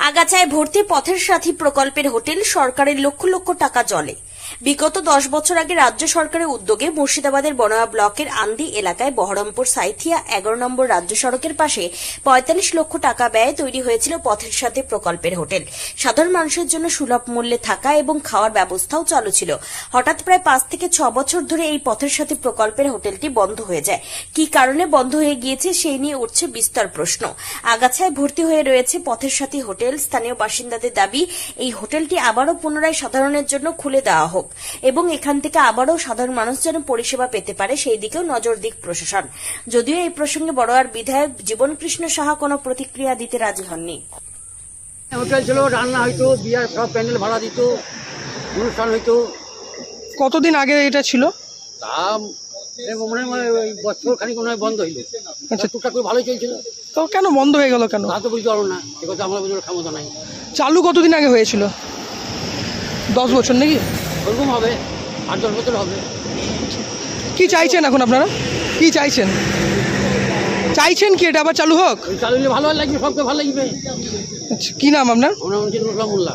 আগাছায় ভর্তি পথের সাথী প্রকল্পের হোটেল, সরকারের লক্ষ লক্ষ টাকা জলে। বিগত 10 বছর আগে রাজ্য সরকারের উদ্যোগে মুর্শিদাবাদের বনগাঁ ব্লকের আন্দি এলাকায় বহরমপুর সাইথিয়া 11 নম্বর রাজ্য সড়কের পাশে 45 লক্ষ টাকা ব্যয়ে তৈরি হয়েছিল পথের সাথী প্রকল্পের হোটেল। সাধারণ মানুষের জন্য সুলভ মূল্যে থাকা এবং খাওয়ার ব্যবস্থাও চালু ছিল। হঠাৎ প্রায় 5 থেকে 6 বছর ধরে এই পথের সাথী প্রকল্পের হোটেলটি বন্ধ হয়ে যায়। কি কারণে বন্ধ হয়ে গিয়েছে সেই নিয়ে উঠছে বিস্তর প্রশ্ন। আগাছায় ভর্তি হয়ে রয়েছে পথের সাথী হোটেল। স্থানীয় বাসিন্দাদের দাবি, এই হোটেলটি আবারও পুনরায় সাধারণের জন্য খুলে দেওয়া হোক এবং এখান থেকে আবারও সাধারণ মানুষ যেন পরিষেবা পেতে পারে সেই দিকেও নজর দিক প্রশাসন। যদিও এই প্রসঙ্গে বড়োয়ার বিধায়ক জীবনকৃষ্ণ সাহা কোনো প্রতিক্রিয়া দিতে রাজি হননি। হোটেল ছিল, রান্না হইতো, বিয়ার সব প্যান্ডেল ভাড়া দিত, অনুষ্ঠান হইতো। কতদিন আগে এটা ছিল? তা মনে হয় ওই বছর খানিক মনে হয় বন্ধ হইলো। আচ্ছা, টুকটাক করে ভালোই চলছিল। তো কেন বন্ধ হয়ে গেল কেন? তা তো বুঝতে পারবো না, এ কথা আমরা বুঝতে ক্ষমতা নাই। চালু কতদিন আগে হয়েছিল? 10 বছর নাকি? ওরকম হবে, 8-10 বছর হবে। কি চাইছেন এখন আপনারা? কি চাইছেন? চাইছেন কি এটা আবার চালু হোক? চালু হলে ভালো লাগবে, সবকে ভালো লাগবে। আচ্ছা, কি নাম আপনার? আমরা মোল্লা।